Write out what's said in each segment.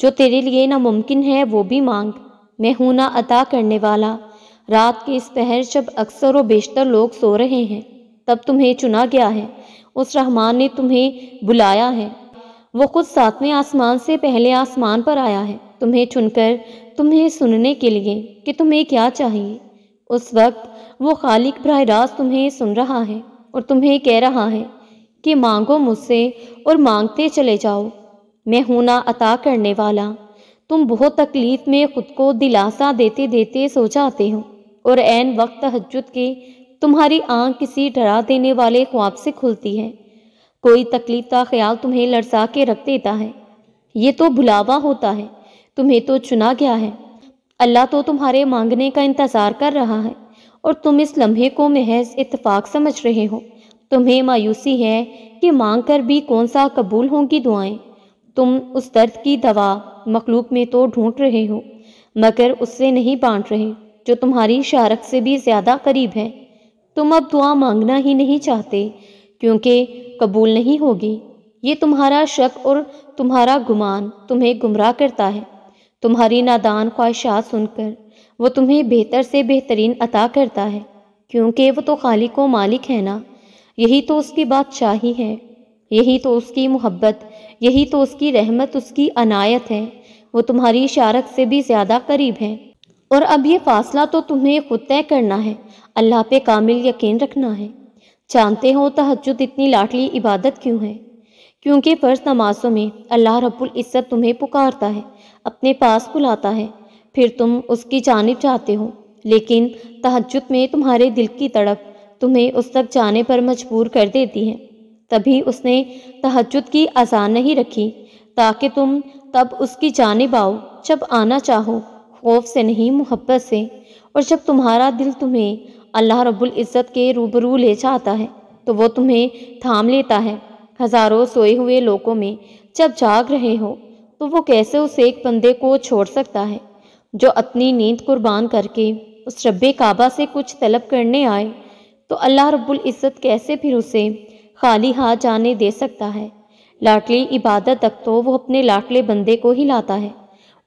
جو تیرے لیے ناممکن ہے وہ بھی مانگ، میں ہوں نہ عطا کرنے والا۔ رات کے اس پہر جب اکثر و بیشتر لوگ سو رہے ہیں تب تمہیں چنا گیا ہے، اس رحمان نے تمہیں بلایا ہے، وہ خود 7ویں آسمان سے پہلے آسمان پر آیا ہے تمہیں چن کر، تمہیں سننے کے لیے کہ تمہیں کیا چاہیے۔ اس وقت وہ خالق براہ راست تمہیں سن رہا ہے اور تمہیں کہہ رہا ہے کہ مانگو مجھ سے اور مانگتے چلے جاؤ، میں ہوں نہ عطا کرنے والا۔ تم بہت تکلیف میں خود کو دلاسا دیتے دیتے سو جاتے ہو اور عین وقت تہجد کے تمہاری آنکھ کسی ڈرا دینے والے خواب سے کھلتی ہے، کوئی تکلیف کا خیال تمہیں لرزا کے رکھ دیتا ہے۔ یہ تو بلاوا ہوتا ہے، تمہیں تو چنا گیا ہے، اللہ تو تمہارے مانگنے کا انتظار کر رہا ہے اور تم اس لمحے کو محض اتفاق سمجھ رہے ہو۔ تمہیں مایوسی ہے کہ مانگ کر بھی کون سا قبول ہوں گی دعائیں۔ تم اس درد کی دوا مخلوق میں تو ڈھونڈ رہے ہو مگر اس سے نہیں بانٹ رہے جو تمہاری شارک سے بھی زیادہ قریب ہے۔ تم اب دعا مانگنا ہی نہیں چاہتے کیونکہ قبول نہیں ہوگی۔ یہ تمہارا شک اور تمہارا گمان تمہیں گمراہ کرتا ہے۔ تمہاری نادان خواہشات سن کر وہ تمہیں بہتر سے بہترین عطا کرتا ہے، کیونکہ وہ تو خالق و مالک ہے نا، یہی تو اس کی بادشاہی ہے، یہی تو اس کی محبت، یہی تو اس کی رحمت، اس کی عنایت ہے۔ وہ تمہاری شارک سے بھی زیادہ قریب ہے اور اب یہ فاصلہ تو تمہیں خود طے کرنا ہے، اللہ پہ کامل یقین رکھنا ہے۔ جانتے ہو تہجد اتنی لاڈلی عبادت کیوں ہے؟ کیونکہ فرض نمازوں میں اللہ رب العزت تمہیں پکارتا ہے، اپنے پاس بلاتا ہے، پھر تم اس کی جانب جاتے ہو، لیکن تہجد میں تمہارے دل کی تڑپ تمہیں اس تک جانے پر مجبور کر دیتی ہے۔ تبھی اس نے تہجد کی اذان نہیں رکھی تاکہ تم تب اس کی جانب آؤ جب آنا چاہو، خوف سے نہیں محبت سے، اور جب تمہارا دل تمہیں اللہ رب العزت کے روبرو لے جاتا ہے تو وہ تمہیں تھام لیتا ہے۔ ہزاروں سوئے ہوئے لوگوں میں جب جاگ رہے ہو تو وہ کیسے اس ایک بندے کو چھوڑ سکتا ہے جو اپنی نیند قربان کر کے اس رب کعبہ سے کچھ طلب کرنے آئے، تو اللہ رب العزت کیسے پھر اسے خالی ہاتھ جانے دے سکتا ہے؟ لاڈلی عبادت تک تو وہ اپنے لاڈلے بندے کو ہی لاتا ہے،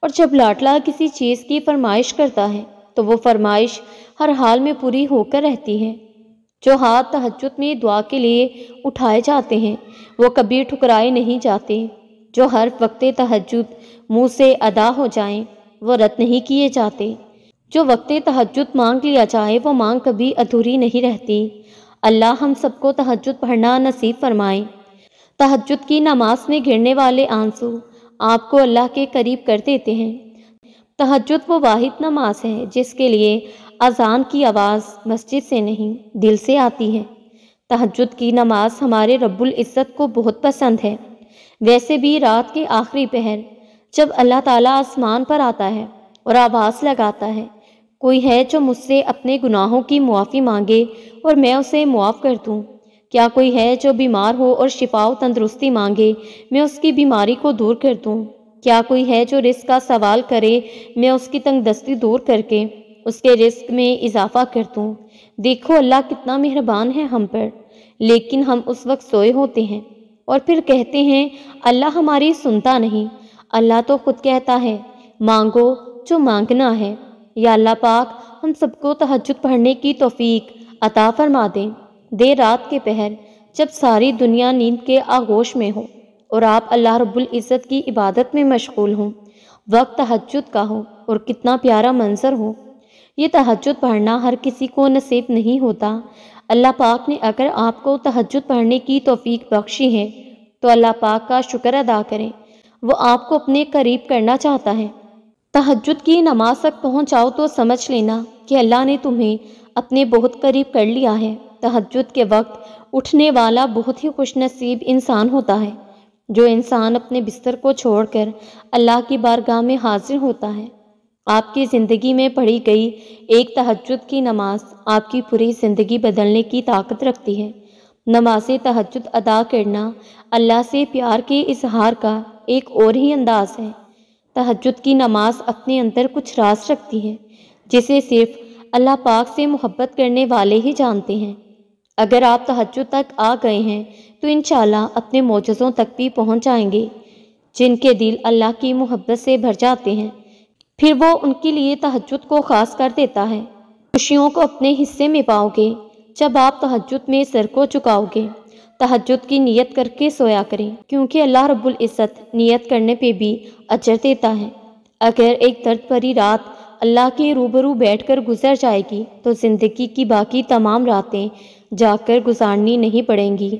اور جب لاڈلا کسی چیز کی فرمائش کرتا ہے تو وہ فرمائش ہر حال میں پوری ہو کر رہتی ہے۔ جو ہاتھ تہجد میں دعا کے لیے اٹھائے جاتے ہیں وہ کبھی ٹھکرائے نہیں جاتے، جو ہر وقت تہجد منہ سے ادا ہو جائیں وہ رد نہیں کیے جاتے، جو وقت تہجد مانگ لیا جائے وہ مانگ کبھی ادھوری نہیں رہتی۔ اللہ ہم سب کو تہجد پڑھنا نصیب فرمائے۔ تہجد کی نماز میں گرنے والے آنسو آپ کو اللہ کے قریب کر دیتے ہیں۔ تہجد وہ واحد نماز ہے جس کے لیے اذان کی آواز مسجد سے نہیں دل سے آتی ہے۔ تہجد کی نماز ہمارے رب العزت کو بہت پسند ہے۔ ویسے بھی رات کے آخری پہر جب اللہ تعالیٰ آسمان پر آتا ہے اور آواز لگاتا ہے، کوئی ہے جو مجھ سے اپنے گناہوں کی معافی مانگے اور میں اسے معاف کر دوں؟ کیا کوئی ہے جو بیمار ہو اور شفا و تندرستی مانگے، میں اس کی بیماری کو دور کر دوں؟ کیا کوئی ہے جو رزق کا سوال کرے، میں اس کی تنگ دستی دور کر کے اس کے رزق میں اضافہ کر دوں؟ دیکھو اللہ کتنا مہربان ہے ہم پر، لیکن ہم اس وقت سوئے ہوتے ہیں اور پھر کہتے ہیں اللہ ہماری سنتا نہیں۔ اللہ تو خود کہتا ہے مانگو جو مانگنا ہے۔ یا اللہ پاک ہم سب کو تہجد پڑھنے کی توفیق عطا فرما دیں۔ دیر رات کے پہر جب ساری دنیا نیند کے آغوش میں ہو اور آپ اللہ رب العزت کی عبادت میں مشغول ہوں، وقت تہجد کا ہو اور کتنا پیارا منظر ہو۔ یہ تہجد پڑھنا ہر کسی کو نصیب نہیں ہوتا۔ اللہ پاک نے اگر آپ کو تہجد پڑھنے کی توفیق بخشی ہے تو اللہ پاک کا شکر ادا کریں، وہ آپ کو اپنے قریب کرنا چاہتا ہے۔ تہجد کی نماز تک پہنچ جاؤ تو سمجھ لینا کہ اللہ نے تمہیں اپنے بہت قریب کر لیا ہے۔ تہجد کے وقت اٹھنے والا بہت ہی خوش نصیب انسان ہوتا ہے، جو انسان اپنے بستر کو چھوڑ کر اللہ کی بارگاہ میں حاضر ہوتا ہے۔ آپ کی زندگی میں پڑھی گئی ایک تہجد کی نماز آپ کی پوری زندگی بدلنے کی طاقت رکھتی ہے۔ نماز تہجد ادا کرنا اللہ سے پیار کے اظہار کا ایک اور ہی انداز ہے۔ تہجد کی نماز اپنے اندر کچھ راز رکھتی ہے جسے صرف اللہ پاک سے محبت کرنے والے ہی جانتے ہیں۔ اگر آپ تہجد تک آ گئے ہیں تو انشاءاللہ اپنے معجزوں تک بھی پہنچ جائیں گے۔ جن کے دل اللہ کی محبت سے بھر جاتے ہیں، پھر وہ ان کے لیے تہجد کو خاص کر دیتا ہے۔ خوشیوں کو اپنے حصے میں پاؤ گے جب آپ تہجد میں سر کو جھکاؤ گے۔ تہجد کی نیت کر کے سویا کریں، کیونکہ اللہ رب العزت نیت کرنے پہ بھی اجر دیتا ہے۔ اگر ایک درد بھری رات اللہ کے روبرو بیٹھ کر گزر جائے گی تو زندگی کی باقی تمام راتیں جاگ کر گزارنی نہیں پڑیں گی۔